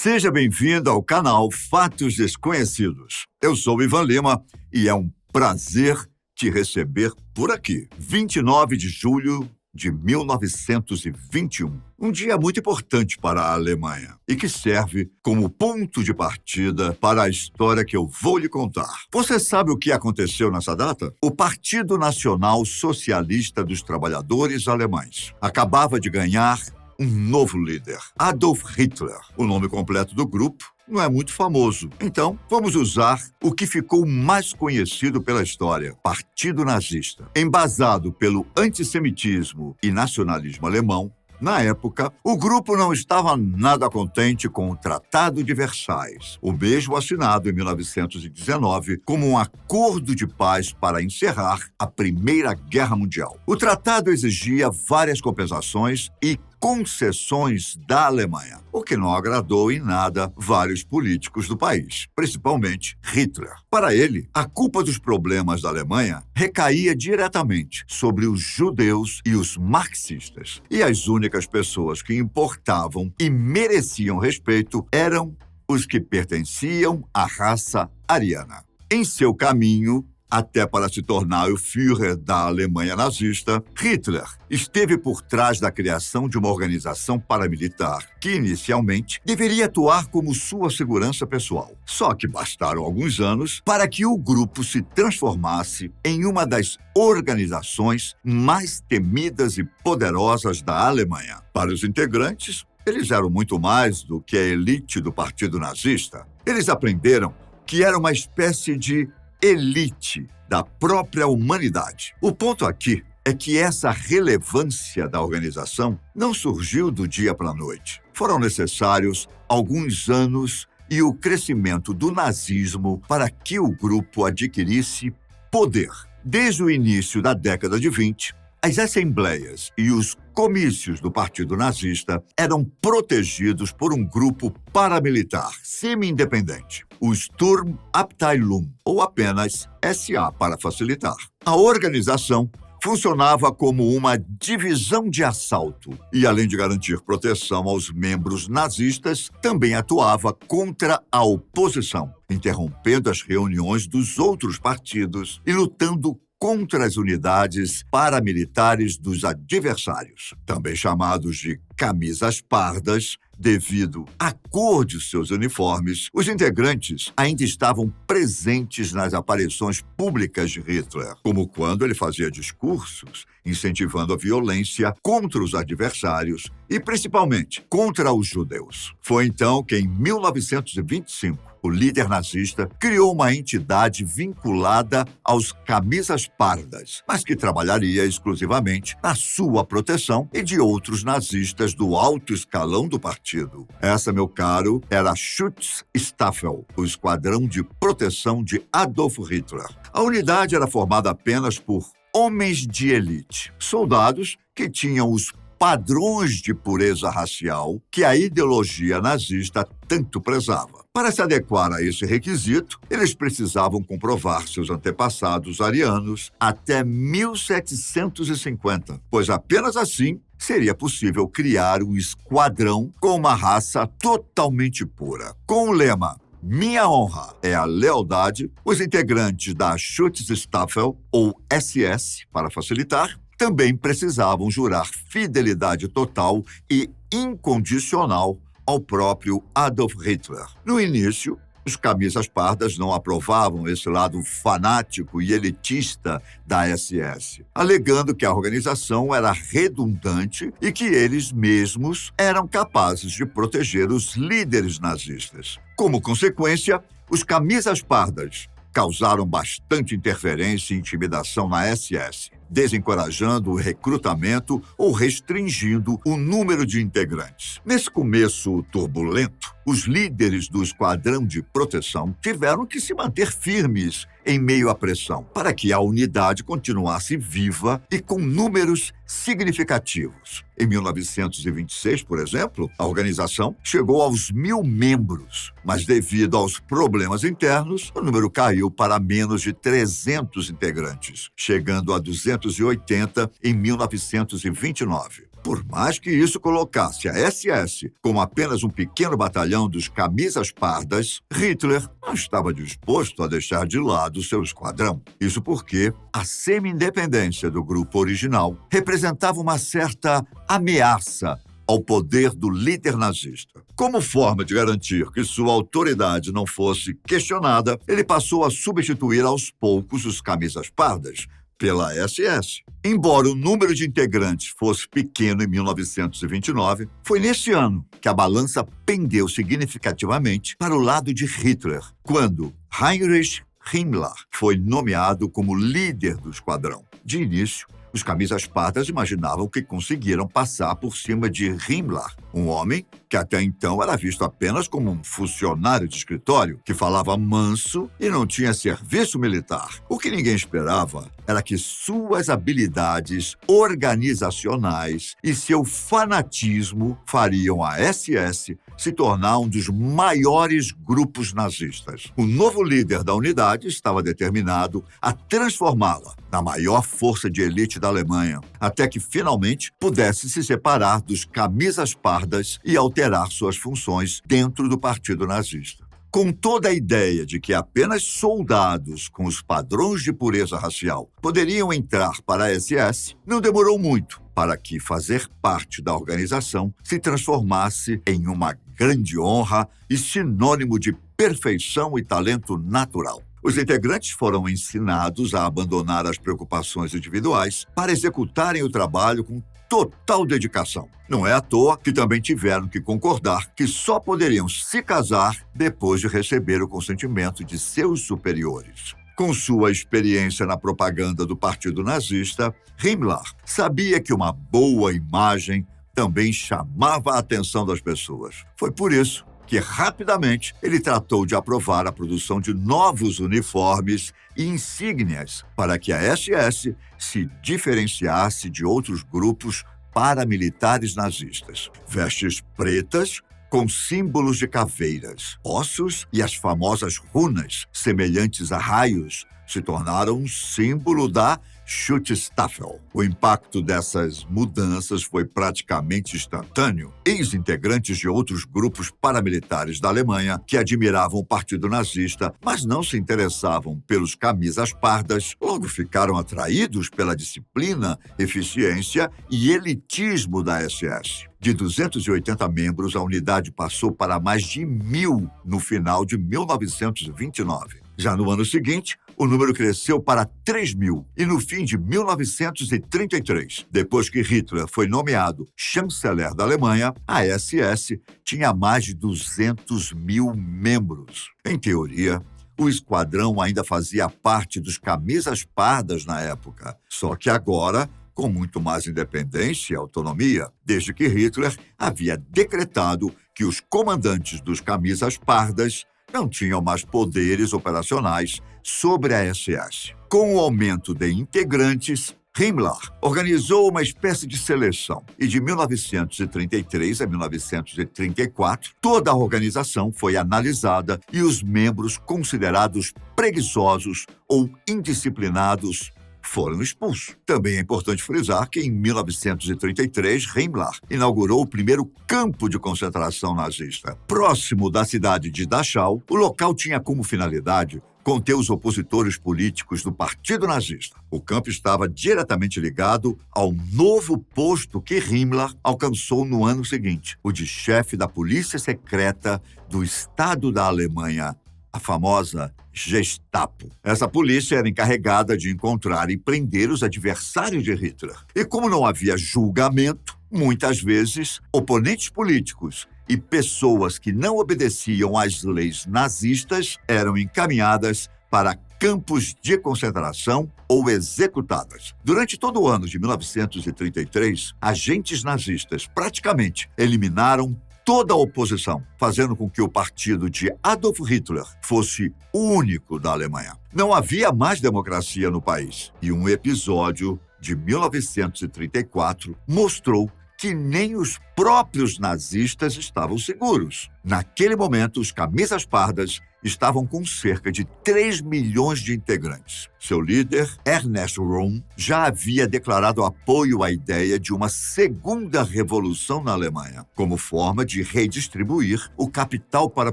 Seja bem-vindo ao canal Fatos Desconhecidos. Eu sou Ivan Lima e é um prazer te receber por aqui. 29 de julho de 1921. Um dia muito importante para a Alemanha e que serve como ponto de partida para a história que eu vou lhe contar. Você sabe o que aconteceu nessa data? O Partido Nacional Socialista dos Trabalhadores Alemães acabava de ganhar um novo líder, Adolf Hitler. O nome completo do grupo não é muito famoso. Então, vamos usar o que ficou mais conhecido pela história, Partido Nazista. Embasado pelo antissemitismo e nacionalismo alemão, na época, o grupo não estava nada contente com o Tratado de Versailles, o mesmo assinado em 1919 como um acordo de paz para encerrar a Primeira Guerra Mundial. O tratado exigia várias compensações e concessões da Alemanha, o que não agradou em nada vários políticos do país, principalmente Hitler. Para ele, a culpa dos problemas da Alemanha recaía diretamente sobre os judeus e os marxistas, e as únicas pessoas que importavam e mereciam respeito eram os que pertenciam à raça ariana. Em seu caminho até para se tornar o Führer da Alemanha nazista, Hitler esteve por trás da criação de uma organização paramilitar que, inicialmente, deveria atuar como sua segurança pessoal. Só que bastaram alguns anos para que o grupo se transformasse em uma das organizações mais temidas e poderosas da Alemanha. Para os integrantes, eles eram muito mais do que a elite do Partido Nazista. Eles aprenderam que era uma espécie de elite da própria humanidade. O ponto aqui é que essa relevância da organização não surgiu do dia para a noite. Foram necessários alguns anos e o crescimento do nazismo para que o grupo adquirisse poder. Desde o início da década de 20, as assembleias e os comícios do Partido Nazista eram protegidos por um grupo paramilitar semi-independente, o Sturmabteilung, ou apenas SA para facilitar. A organização funcionava como uma divisão de assalto e, além de garantir proteção aos membros nazistas, também atuava contra a oposição, interrompendo as reuniões dos outros partidos e lutando contra as unidades paramilitares dos adversários, também chamados de camisas pardas, devido à cor de seus uniformes. Os integrantes ainda estavam presentes nas aparições públicas de Hitler, como quando ele fazia discursos incentivando a violência contra os adversários e, principalmente, contra os judeus. Foi então que, em 1925, o líder nazista criou uma entidade vinculada aos camisas pardas, mas que trabalharia exclusivamente na sua proteção e de outros nazistas do alto escalão do partido. Essa, meu caro, era a Schutzstaffel, o esquadrão de proteção de Adolf Hitler. A unidade era formada apenas por homens de elite, soldados que tinham os padrões de pureza racial que a ideologia nazista tanto prezava. Para se adequar a esse requisito, eles precisavam comprovar seus antepassados arianos até 1750, pois apenas assim seria possível criar um esquadrão com uma raça totalmente pura. Com o lema "Minha honra é a lealdade", os integrantes da Schutzstaffel, ou SS, para facilitar, também precisavam jurar fidelidade total e incondicional ao próprio Adolf Hitler. No início, os camisas pardas não aprovavam esse lado fanático e elitista da SS, alegando que a organização era redundante e que eles mesmos eram capazes de proteger os líderes nazistas. Como consequência, os camisas pardas causaram bastante interferência e intimidação na SS, desencorajando o recrutamento ou restringindo o número de integrantes. Nesse começo turbulento, os líderes do esquadrão de proteção tiveram que se manter firmes em meio à pressão, para que a unidade continuasse viva e com números significativos. Em 1926, por exemplo, a organização chegou aos 1.000 membros, mas devido aos problemas internos, o número caiu para menos de 300 integrantes, chegando a 280 em 1929. Por mais que isso colocasse a SS como apenas um pequeno batalhão dos camisas pardas, Hitler não estava disposto a deixar de lado seu esquadrão. Isso porque a semi-independência do grupo original representava uma certa ameaça ao poder do líder nazista. Como forma de garantir que sua autoridade não fosse questionada, ele passou a substituir aos poucos os camisas pardas pela SS. Embora o número de integrantes fosse pequeno em 1929, foi nesse ano que a balança pendeu significativamente para o lado de Hitler, quando Heinrich Himmler foi nomeado como líder do esquadrão. De início, os camisas pardas imaginavam que conseguiram passar por cima de Himmler, um homem que até então era visto apenas como um funcionário de escritório que falava manso e não tinha serviço militar. O que ninguém esperava era que suas habilidades organizacionais e seu fanatismo fariam a SS se tornar um dos maiores grupos nazistas. O novo líder da unidade estava determinado a transformá-la na maior força de elite da Alemanha, até que finalmente pudesse se separar dos camisas pardas e alterar suas funções dentro do partido nazista. Com toda a ideia de que apenas soldados com os padrões de pureza racial poderiam entrar para a SS, não demorou muito para que fazer parte da organização se transformasse em uma grande honra e sinônimo de perfeição e talento natural. Os integrantes foram ensinados a abandonar as preocupações individuais para executarem o trabalho com total dedicação. Não é à toa que também tiveram que concordar que só poderiam se casar depois de receber o consentimento de seus superiores. Com sua experiência na propaganda do Partido Nazista, Himmler sabia que uma boa imagem também chamava a atenção das pessoas. Foi por isso que rapidamente ele tratou de aprovar a produção de novos uniformes e insígnias para que a SS se diferenciasse de outros grupos paramilitares nazistas. Vestes pretas com símbolos de caveiras, ossos e as famosas runas, semelhantes a raios, se tornaram um símbolo da Schutzstaffel. O impacto dessas mudanças foi praticamente instantâneo. Ex-integrantes de outros grupos paramilitares da Alemanha que admiravam o partido nazista, mas não se interessavam pelos camisas pardas, logo ficaram atraídos pela disciplina, eficiência e elitismo da SS. De 280 membros, a unidade passou para mais de 1.000 no final de 1929. Já no ano seguinte, o número cresceu para 3.000 e no fim de 1933, depois que Hitler foi nomeado chanceler da Alemanha, a SS tinha mais de 200.000 membros. Em teoria, o esquadrão ainda fazia parte dos camisas pardas na época, só que agora com muito mais independência e autonomia, desde que Hitler havia decretado que os comandantes dos camisas pardas não tinham mais poderes operacionais sobre a SS. Com o aumento de integrantes, Himmler organizou uma espécie de seleção e de 1933 a 1934, toda a organização foi analisada e os membros considerados preguiçosos ou indisciplinados foram expulsos. Também é importante frisar que, em 1933, Himmler inaugurou o primeiro campo de concentração nazista. Próximo da cidade de Dachau, o local tinha como finalidade conter os opositores políticos do Partido Nazista. O campo estava diretamente ligado ao novo posto que Himmler alcançou no ano seguinte, o de chefe da polícia secreta do Estado da Alemanha, a famosa Gestapo. Essa polícia era encarregada de encontrar e prender os adversários de Hitler. E como não havia julgamento, muitas vezes, oponentes políticos e pessoas que não obedeciam às leis nazistas eram encaminhadas para campos de concentração ou executadas. Durante todo o ano de 1933, agentes nazistas praticamente eliminaram toda a oposição, fazendo com que o partido de Adolf Hitler fosse o único da Alemanha. Não havia mais democracia no país, e um episódio de 1934 mostrou que nem os próprios nazistas estavam seguros. Naquele momento, os camisas pardas estavam com cerca de 3 milhões de integrantes. Seu líder, Ernest Röhm, já havia declarado apoio à ideia de uma segunda revolução na Alemanha, como forma de redistribuir o capital para a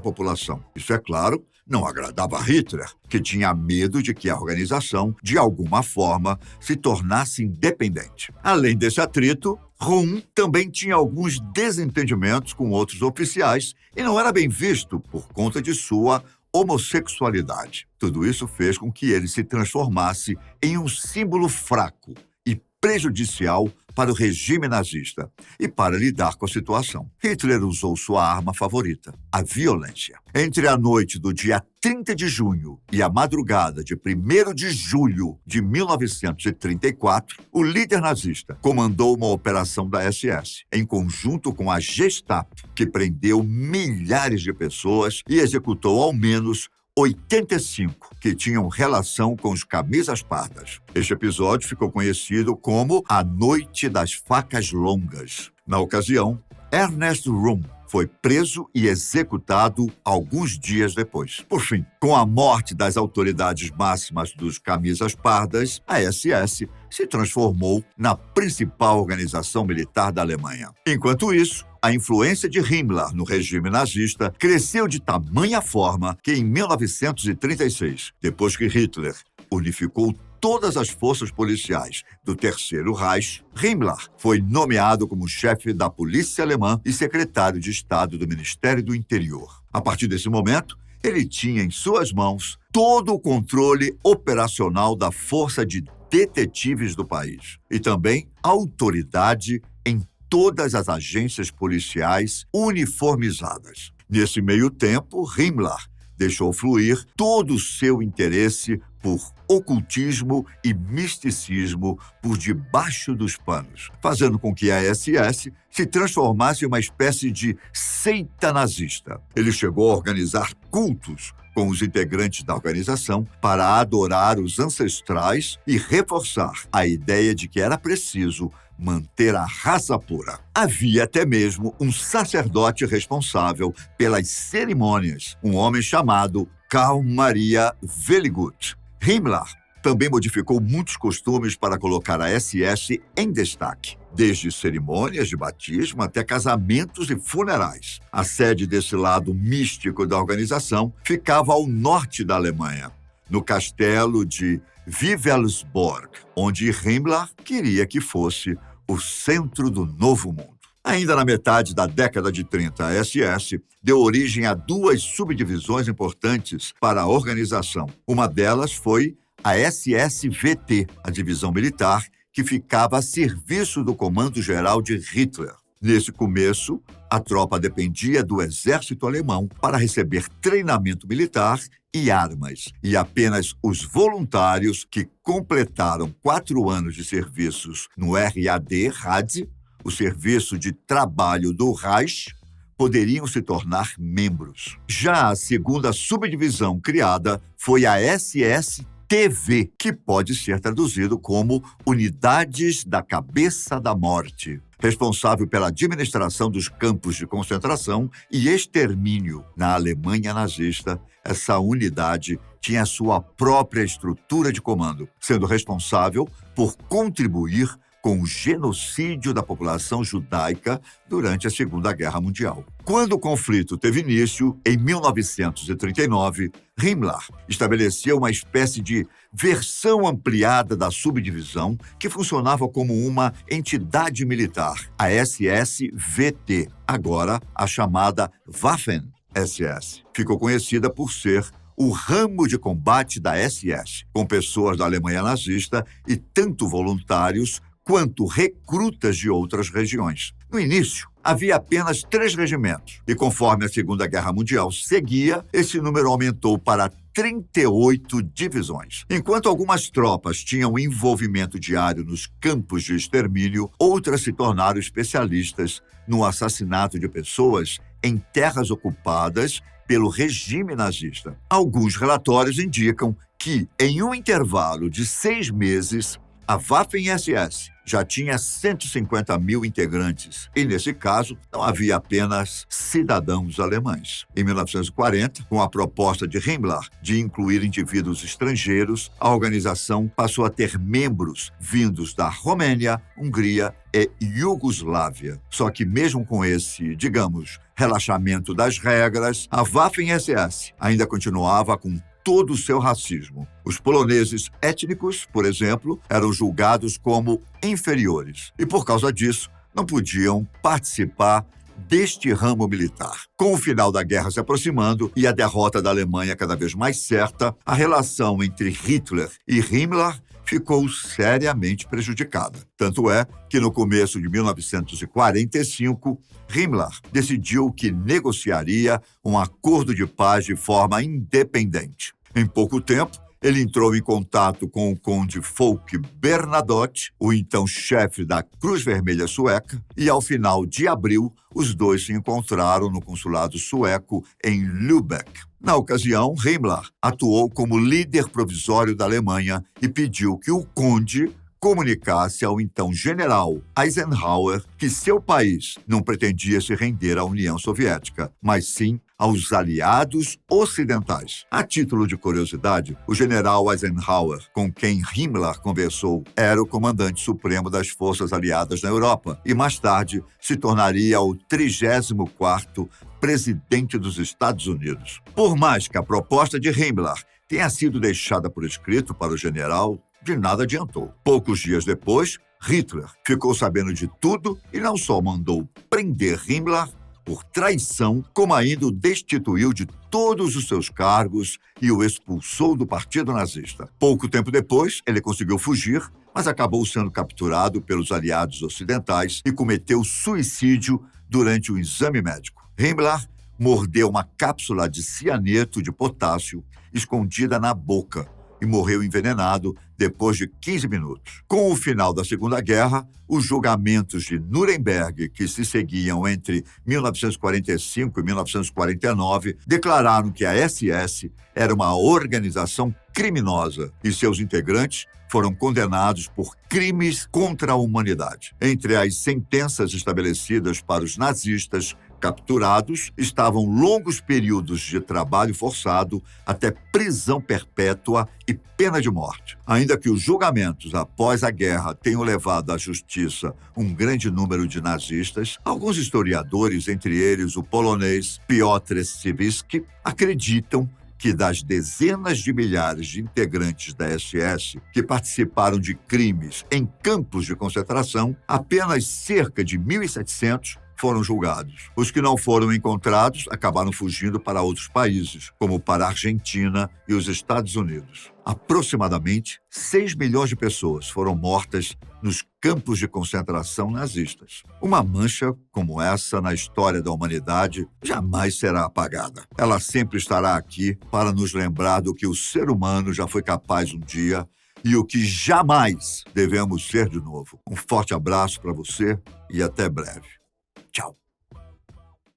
população. Isso, é claro, não agradava a Hitler, que tinha medo de que a organização, de alguma forma, se tornasse independente. Além desse atrito, Röhm também tinha alguns desentendimentos com outros oficiais e não era bem visto por conta de sua homossexualidade. Tudo isso fez com que ele se transformasse em um símbolo fraco e prejudicial para o regime nazista e para lidar com a situação. Hitler usou sua arma favorita, a violência. Entre a noite do dia 30 de junho e a madrugada de 1º de julho de 1934, o líder nazista comandou uma operação da SS, em conjunto com a Gestapo, que prendeu milhares de pessoas e executou ao menos 85 que tinham relação com os camisas pardas. Este episódio ficou conhecido como a Noite das Facas Longas. Na ocasião, Ernest Röhm foi preso e executado alguns dias depois. Por fim, com a morte das autoridades máximas dos camisas pardas, a SS se transformou na principal organização militar da Alemanha. Enquanto isso, a influência de Himmler no regime nazista cresceu de tamanha forma que, em 1936, depois que Hitler unificou todas as forças policiais do Terceiro Reich, Himmler foi nomeado como chefe da polícia alemã e secretário de Estado do Ministério do Interior. A partir desse momento, ele tinha em suas mãos todo o controle operacional da força de detetives do país e também autoridade em todas as agências policiais uniformizadas. Nesse meio tempo, Himmler deixou fluir todo o seu interesse por ocultismo e misticismo por debaixo dos panos, fazendo com que a SS se transformasse em uma espécie de seita nazista. Ele chegou a organizar cultos com os integrantes da organização para adorar os ancestrais e reforçar a ideia de que era preciso manter a raça pura. Havia até mesmo um sacerdote responsável pelas cerimônias, um homem chamado Karl Maria Welligut. Himmler também modificou muitos costumes para colocar a SS em destaque, desde cerimônias de batismo até casamentos e funerais. A sede desse lado místico da organização ficava ao norte da Alemanha, no castelo de Wewelsburg, onde Himmler queria que fosse o centro do Novo Mundo. Ainda na metade da década de 30, a SS deu origem a 2 subdivisões importantes para a organização. Uma delas foi a SSVT, a divisão militar que ficava a serviço do Comando-Geral de Hitler. Nesse começo, a tropa dependia do exército alemão para receber treinamento militar e armas, e apenas os voluntários que completaram 4 anos de serviços no RAD, o Serviço de Trabalho do Reich, poderiam se tornar membros. Já a segunda subdivisão criada foi a SSTV, que pode ser traduzido como Unidades da Cabeça da Morte, responsável pela administração dos campos de concentração e extermínio na Alemanha nazista. Essa unidade tinha sua própria estrutura de comando, sendo responsável por contribuir com o genocídio da população judaica durante a Segunda Guerra Mundial. Quando o conflito teve início, em 1939, Himmler estabeleceu uma espécie de versão ampliada da subdivisão que funcionava como uma entidade militar, a SSVT, agora a chamada Waffen-SS. Ficou conhecida por ser o ramo de combate da SS, com pessoas da Alemanha nazista e tanto voluntários quanto recrutas de outras regiões. No início, havia apenas 3 regimentos, e conforme a Segunda Guerra Mundial seguia, esse número aumentou para 38 divisões. Enquanto algumas tropas tinham envolvimento diário nos campos de extermínio, outras se tornaram especialistas no assassinato de pessoas em terras ocupadas pelo regime nazista. Alguns relatórios indicam que, em um intervalo de 6 meses, a Waffen-SS já tinha 150 mil integrantes e, nesse caso, não havia apenas cidadãos alemães. Em 1940, com a proposta de Himmler de incluir indivíduos estrangeiros, a organização passou a ter membros vindos da Romênia, Hungria e Iugoslávia. Só que mesmo com esse, digamos, relaxamento das regras, a Waffen-SS ainda continuava com todo o seu racismo. Os poloneses étnicos, por exemplo, eram julgados como inferiores e, por causa disso, não podiam participar deste ramo militar. Com o final da guerra se aproximando e a derrota da Alemanha cada vez mais certa, a relação entre Hitler e Himmler ficou seriamente prejudicada. Tanto é que, no começo de 1945, Himmler decidiu que negociaria um acordo de paz de forma independente. Em pouco tempo, ele entrou em contato com o conde Folke Bernadotte, o então chefe da Cruz Vermelha Sueca, e ao final de abril, os dois se encontraram no consulado sueco em Lübeck. Na ocasião, Himmler atuou como líder provisório da Alemanha e pediu que o conde comunicasse ao então general Eisenhower que seu país não pretendia se render à União Soviética, mas sim aos aliados ocidentais. A título de curiosidade, o general Eisenhower, com quem Himmler conversou, era o comandante supremo das forças aliadas na Europa e, mais tarde, se tornaria o 34º presidente dos Estados Unidos. Por mais que a proposta de Himmler tenha sido deixada por escrito para o general, de nada adiantou. Poucos dias depois, Hitler ficou sabendo de tudo e não só mandou prender Himmler por traição, como ainda o destituiu de todos os seus cargos e o expulsou do Partido Nazista. Pouco tempo depois, ele conseguiu fugir, mas acabou sendo capturado pelos aliados ocidentais e cometeu suicídio durante o exame médico. Himmler mordeu uma cápsula de cianeto de potássio escondida na boca e morreu envenenado depois de 15 minutos. Com o final da Segunda Guerra, os julgamentos de Nuremberg, que se seguiam entre 1945 e 1949, declararam que a SS era uma organização criminosa e seus integrantes foram condenados por crimes contra a humanidade. Entre as sentenças estabelecidas para os nazistas capturados estavam longos períodos de trabalho forçado até prisão perpétua e pena de morte. Ainda que os julgamentos após a guerra tenham levado à justiça um grande número de nazistas, alguns historiadores, entre eles o polonês Piotr Siwiecki, acreditam que das dezenas de milhares de integrantes da SS que participaram de crimes em campos de concentração, apenas cerca de 1.700 foram julgados. Os que não foram encontrados acabaram fugindo para outros países, como para a Argentina e os Estados Unidos. Aproximadamente 6 milhões de pessoas foram mortas nos campos de concentração nazistas. Uma mancha como essa na história da humanidade jamais será apagada. Ela sempre estará aqui para nos lembrar do que o ser humano já foi capaz um dia e o que jamais devemos ser de novo. Um forte abraço para você e até breve. Tchau.